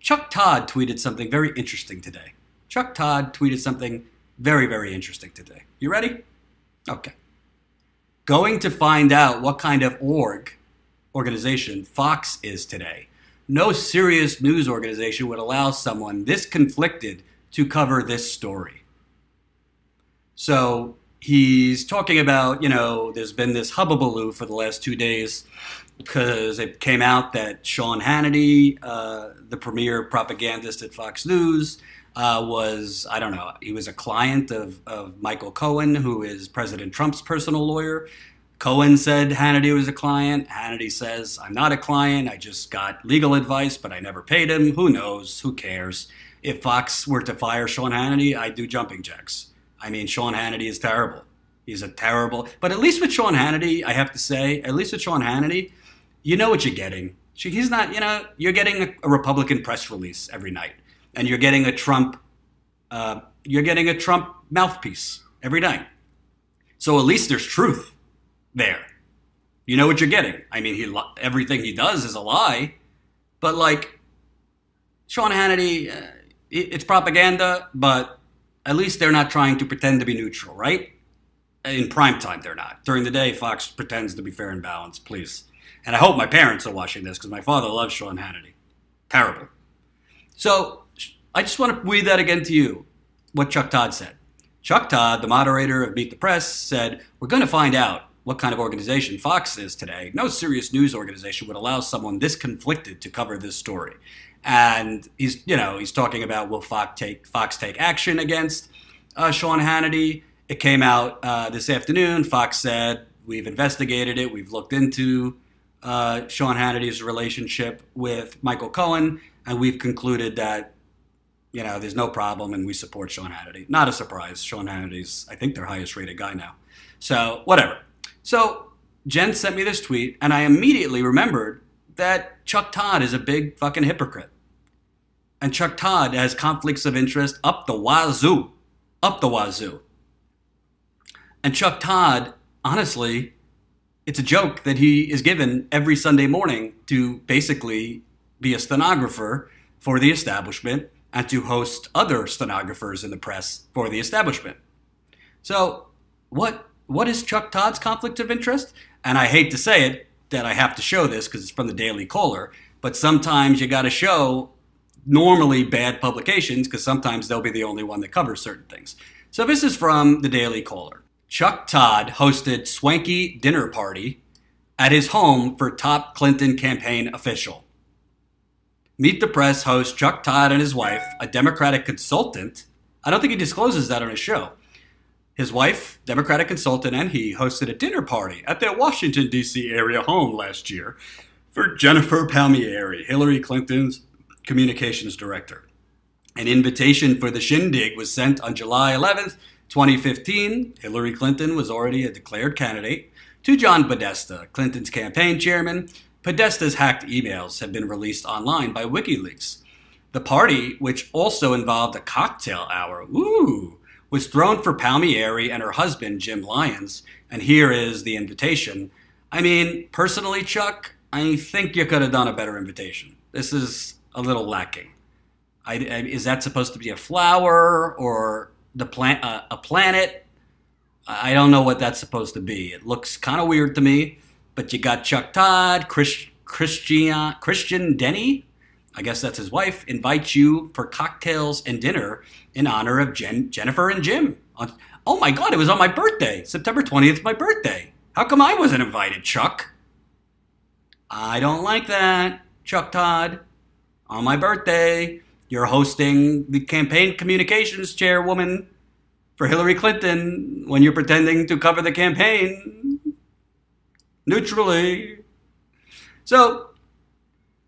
Chuck Todd tweeted something very interesting today. Chuck Todd tweeted something very, very interesting today. You ready? Okay. Going to find out what kind of organization Fox is today. No serious news organization would allow someone this conflicted to cover this story. So he's talking about, there's been this hubbubaloo for the last 2 days because it came out that Sean Hannity, the premier propagandist at Fox News, was, I don't know, he was a client of Michael Cohen, who is President Trump's personal lawyer. Cohen said Hannity was a client. Hannity says, I'm not a client. I just got legal advice, but I never paid him. Who knows? Who cares? If Fox were to fire Sean Hannity, I'd do jumping jacks. I mean, Sean Hannity is terrible. He's a terrible... But at least with Sean Hannity, I have to say, at least with Sean Hannity, you know what you're getting. He's not, you're getting a Republican press release every night. And you're getting a Trump mouthpiece every night. So at least there's truth there. You know what you're getting. I mean, everything he does is a lie. But like, Sean Hannity, it's propaganda, but at least they're not trying to pretend to be neutral, right? In prime time, they're not. During the day, Fox pretends to be fair and balanced, please. And I hope my parents are watching this because my father loves Sean Hannity. Terrible. So I just want to read that again to you, what Chuck Todd said. Chuck Todd, the moderator of Meet the Press, said, we're going to find out what kind of organization Fox is today. No serious news organization would allow someone this conflicted to cover this story. And he's talking about, will Fox take action against Sean Hannity? It came out this afternoon. Fox said, we've investigated it. We've looked into Sean Hannity's relationship with Michael Cohen, and we've concluded that, there's no problem, and we support Sean Hannity. Not a surprise. Sean Hannity's, I think, their highest rated guy now. So, whatever. So, Jen sent me this tweet, and I immediately remembered that Chuck Todd is a big fucking hypocrite. And Chuck Todd has conflicts of interest up the wazoo. Up the wazoo. And Chuck Todd, honestly, it's a joke that he is given every Sunday morning to basically be a stenographer for the establishment and to host other stenographers in the press for the establishment. So what is Chuck Todd's conflict of interest? And I hate to say it, that I have to show this because it's from the Daily Caller, but sometimes you got to show normally bad publications because sometimes they'll be the only one that covers certain things. So this is from the Daily Caller. Chuck Todd hosted swanky dinner party at his home for top Clinton campaign official. Meet the Press host Chuck Todd and his wife, a Democratic consultant. I don't think he discloses that on his show. His wife, Democratic consultant, and he hosted a dinner party at their Washington, D.C. area home last year for Jennifer Palmieri, Hillary Clinton's communications director. An invitation for the shindig was sent on July 11th, 2015. Hillary Clinton was already a declared candidate. To John Podesta, Clinton's campaign chairman. Podesta's hacked emails have been released online by WikiLeaks. The party, which also involved a cocktail hour, was thrown for Palmieri and her husband, Jim Lyons. And here is the invitation. I mean, personally, Chuck, I think you could have done a better invitation. This is a little lacking. Is that supposed to be a flower or a planet? I don't know what that's supposed to be. It looks kind of weird to me. But you got Chuck Todd, Christian Denny, I guess that's his wife, invites you for cocktails and dinner in honor of Jennifer and Jim. Oh my God, it was on my birthday. September 20th, my birthday. How come I wasn't invited, Chuck? I don't like that, Chuck Todd. On my birthday, you're hosting the campaign communications chairwoman for Hillary Clinton when you're pretending to cover the campaign neutrally. So,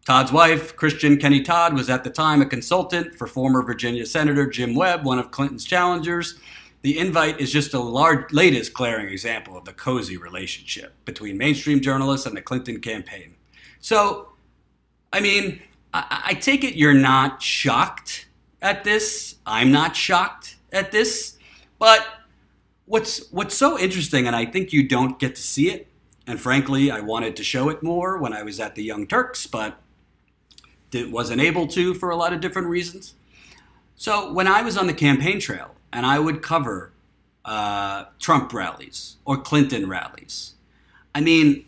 Todd's wife, Christian Kenny Todd, was at the time a consultant for former Virginia Senator Jim Webb, one of Clinton's challengers. The invite is just a latest glaring example of the cozy relationship between mainstream journalists and the Clinton campaign. So, I mean, I take it you're not shocked at this. I'm not shocked at this. But what's so interesting, and I think you don't get to see it, and frankly, I wanted to show it more when I was at the Young Turks, but wasn't able to for a lot of different reasons. So when I was on the campaign trail and I would cover Trump rallies or Clinton rallies, I mean,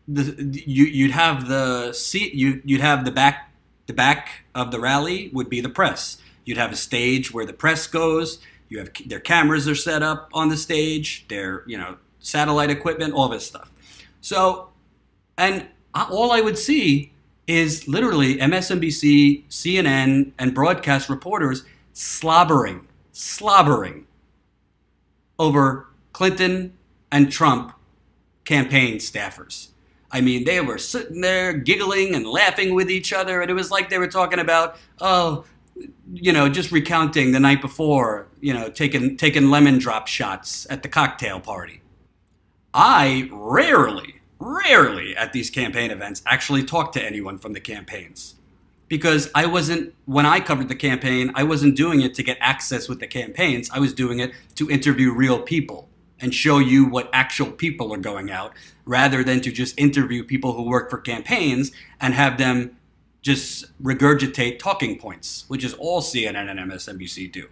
you'd have the back of the rally would be the press. You'd have a stage where the press goes. You have their cameras are set up on the stage. Their satellite equipment, all this stuff. So, and all I would see is literally MSNBC, CNN, and broadcast reporters slobbering over Clinton and Trump campaign staffers. I mean, they were sitting there giggling and laughing with each other, and it was like they were talking about, just recounting the night before, taking lemon drop shots at the cocktail party. I rarely at these campaign events actually talk to anyone from the campaigns, because when I covered the campaign, I wasn't doing it to get access with the campaigns. I was doing it to interview real people and show you what actual people are going out, rather than to just interview people who work for campaigns and have them just regurgitate talking points, which is all CNN and MSNBC do.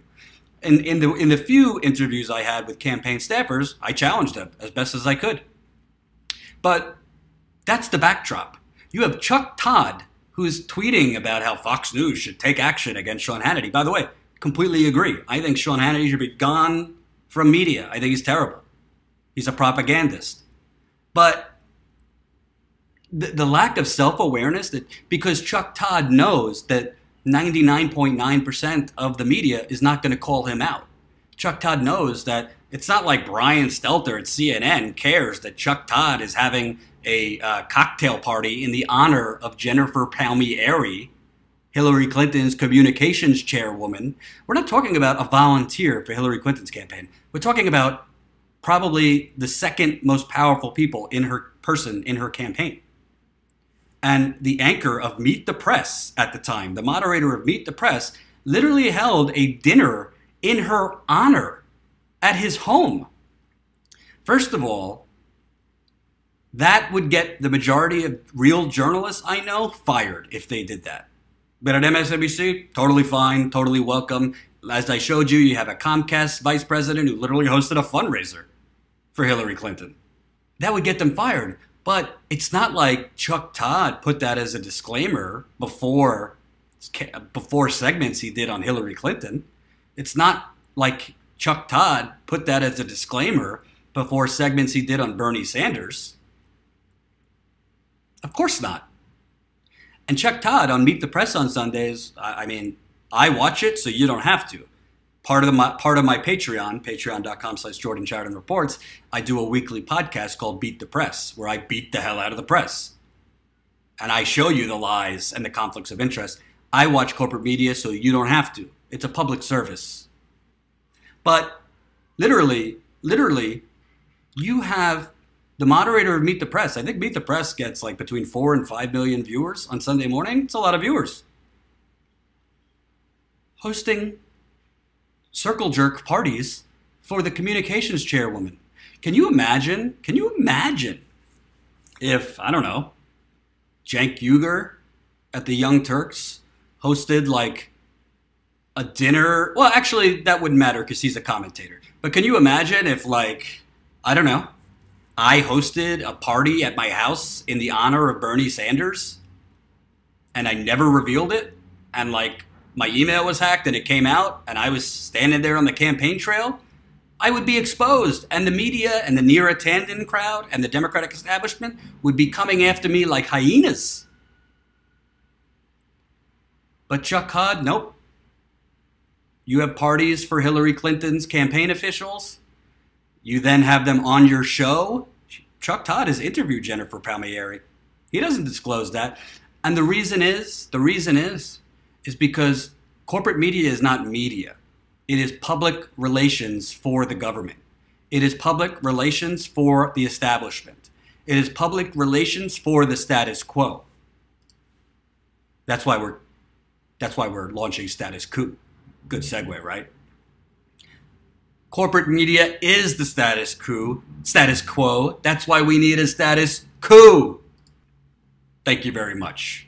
And in the few interviews I had with campaign staffers, I challenged them as best as I could. But that's the backdrop. You have Chuck Todd, who's tweeting about how Fox News should take action against Sean Hannity. By the way, completely agree. I think Sean Hannity should be gone from media. I think he's terrible. He's a propagandist. But the lack of self-awareness, because Chuck Todd knows that 99.9% of the media is not going to call him out. Chuck Todd knows that it's not like Brian Stelter at CNN cares that Chuck Todd is having a cocktail party in the honor of Jennifer Palmieri, Hillary Clinton's communications chairwoman. We're not talking about a volunteer for Hillary Clinton's campaign. We're talking about probably the second most powerful people in her campaign. And the anchor of Meet the Press at the time, the moderator of Meet the Press, literally held a dinner in her honor at his home. First of all, that would get the majority of real journalists I know fired if they did that. But at MSNBC, totally fine, totally welcome. As I showed you, you have a Comcast vice president who literally hosted a fundraiser for Hillary Clinton. That would get them fired. But it's not like Chuck Todd put that as a disclaimer before segments he did on Hillary Clinton. It's not like Chuck Todd put that as a disclaimer before segments he did on Bernie Sanders. Of course not. And Chuck Todd on Meet the Press on Sundays, I mean, I watch it, so you don't have to. Part of my Patreon, patreon.com/Jordan Sheridan Reports, I do a weekly podcast called Beat the Press, where I beat the hell out of the press. And I show you the lies and the conflicts of interest. I watch corporate media, so you don't have to. It's a public service. But literally, you have the moderator of Meet the Press. I think Meet the Press gets like between 4 and 5 million viewers on Sunday morning. It's a lot of viewers. Hosting circle jerk parties for the communications chairwoman. Can you imagine if, I don't know, Cenk Uygur at the Young Turks hosted like a dinner? Well, actually, that wouldn't matter because he's a commentator. But can you imagine if, like, I don't know, I hosted a party at my house in the honor of Bernie Sanders and I never revealed it, and like my email was hacked and it came out and I was standing there on the campaign trail? I would be exposed, and the media and the Neera Tanden crowd and the Democratic establishment would be coming after me like hyenas. But Chuck Todd, nope. You have parties for Hillary Clinton's campaign officials. You then have them on your show. Chuck Todd has interviewed Jennifer Palmieri. He doesn't disclose that. And the reason is because corporate media is not media. It is public relations for the government. It is public relations for the establishment. It is public relations for the status quo. That's why we're launching Status Coup. Good segue, right? Corporate media is the status quo. That's why we need a status coup. Thank you very much.